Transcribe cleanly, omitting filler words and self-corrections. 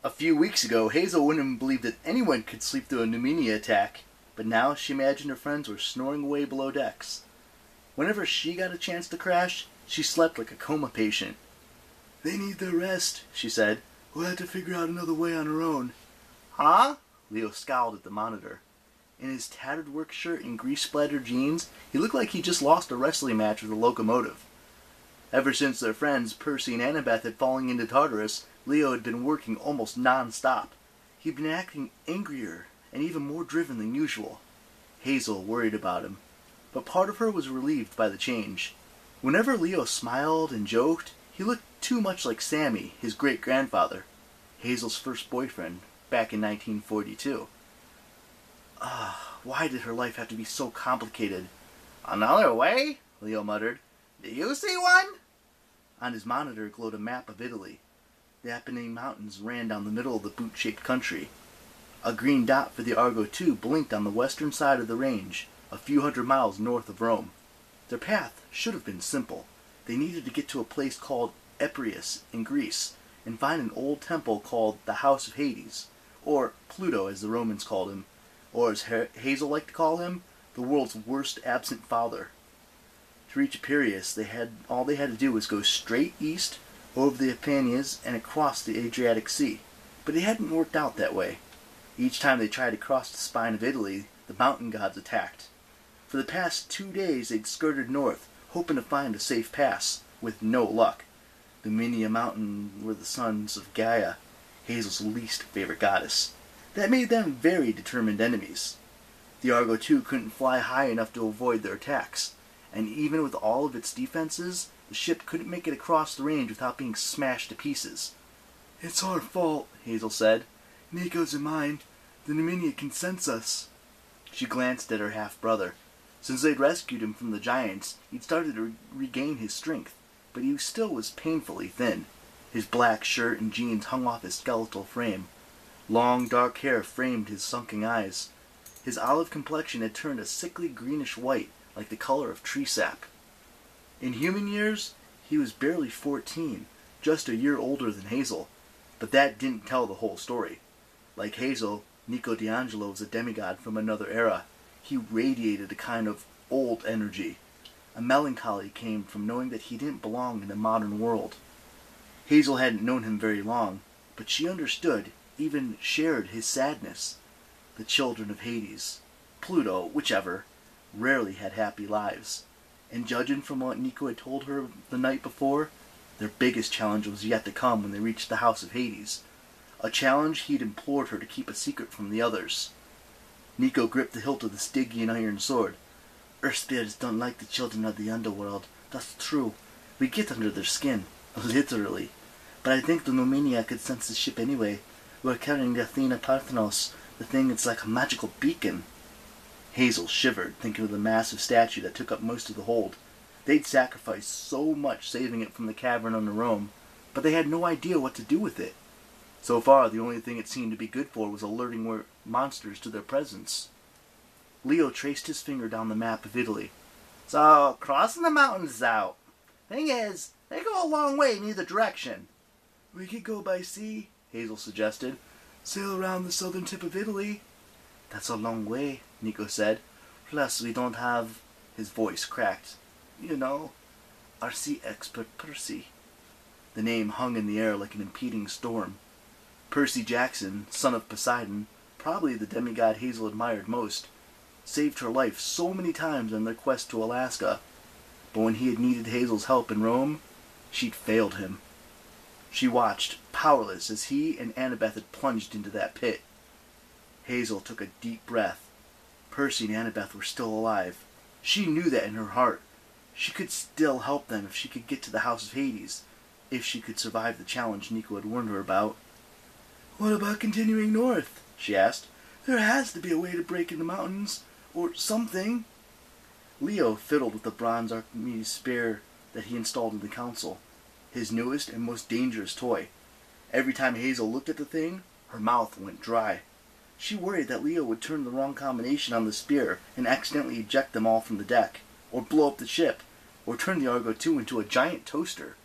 A few weeks ago, Hazel wouldn't have believed that anyone could sleep through a pneumonia attack, but now she imagined her friends were snoring away below decks. Whenever she got a chance to crash, she slept like a coma patient. "They need their rest," she said. "We'll have to figure out another way on our own." "Huh?" Leo scowled at the monitor. In his tattered work shirt and grease-splattered jeans, he looked like he just lost a wrestling match with a locomotive. Ever since their friends, Percy and Annabeth, had fallen into Tartarus, Leo had been working almost non-stop. He'd been acting angrier and even more driven than usual. Hazel worried about him, but part of her was relieved by the change. Whenever Leo smiled and joked, he looked too much like Sammy, his great-grandfather, Hazel's first boyfriend, back in 1942. Why did her life have to be so complicated? "Another way?" Leo muttered. "Do you see one?" On his monitor glowed a map of Italy. The Apennine Mountains ran down the middle of the boot-shaped country. A green dot for the Argo II blinked on the western side of the range, a few hundred miles north of Rome. Their path should have been simple. They needed to get to a place called Epirus in Greece, and find an old temple called the House of Hades, or Pluto as the Romans called him, or as Hazel liked to call him, the world's worst absent father. To reach Epirus, all they had to do was go straight east, over the Apennines, and across the Adriatic Sea. But it hadn't worked out that way. Each time they tried to cross the spine of Italy, the mountain gods attacked. For the past 2 days they'd skirted north, hoping to find a safe pass, with no luck. The Minia Mountain were the sons of Gaia, Hazel's least favorite goddess. That made them very determined enemies. The Argo II couldn't fly high enough to avoid their attacks, and even with all of its defenses, the ship couldn't make it across the range without being smashed to pieces. "It's our fault," Hazel said. "Nico's and mine. The Numinia can sense us." She glanced at her half-brother. Since they'd rescued him from the giants, he'd started to regain his strength, but he still was painfully thin. His black shirt and jeans hung off his skeletal frame. Long, dark hair framed his sunken eyes. His olive complexion had turned a sickly greenish white, like the color of tree sap. In human years, he was barely 14, just a year older than Hazel, but that didn't tell the whole story. Like Hazel, Nico D'Angelo was a demigod from another era. He radiated a kind of old energy. A melancholy came from knowing that he didn't belong in the modern world. Hazel hadn't known him very long, but she understood, even shared his sadness. The children of Hades, Pluto, whichever, rarely had happy lives. And judging from what Nico had told her the night before, their biggest challenge was yet to come when they reached the House of Hades. A challenge he'd implored her to keep a secret from the others. Nico gripped the hilt of the Stygian iron sword. "Earth spirits don't like the children of the underworld. That's true. We get under their skin. Literally. But I think the Numinia could sense the ship anyway. We're carrying the Athena Parthenos. The thing is like a magical beacon." Hazel shivered, thinking of the massive statue that took up most of the hold. They'd sacrificed so much saving it from the cavern under Rome, but they had no idea what to do with it. So far, the only thing it seemed to be good for was alerting monsters to their presence. Leo traced his finger down the map of Italy. "So, crossing the mountains is out. Thing is, they go a long way in either direction." "We could go by sea," Hazel suggested. "Sail around the southern tip of Italy." "That's a long way," Nico said. "Plus, we don't have—" His voice cracked. "You know, our sea expert Percy." The name hung in the air like an impeding storm. Percy Jackson, son of Poseidon, probably the demigod Hazel admired most, saved her life so many times on their quest to Alaska. But when he had needed Hazel's help in Rome, she'd failed him. She watched, powerless, as he and Annabeth had plunged into that pit. Hazel took a deep breath. Percy and Annabeth were still alive. She knew that in her heart. She could still help them if she could get to the House of Hades, if she could survive the challenge Nico had warned her about. "What about continuing north?" she asked. "There has to be a way to break in the mountains, or something." Leo fiddled with the bronze Archimedes spear that he installed in the council, his newest and most dangerous toy. Every time Hazel looked at the thing, her mouth went dry. She worried that Leo would turn the wrong combination on the spear and accidentally eject them all from the deck, or blow up the ship, or turn the Argo II into a giant toaster.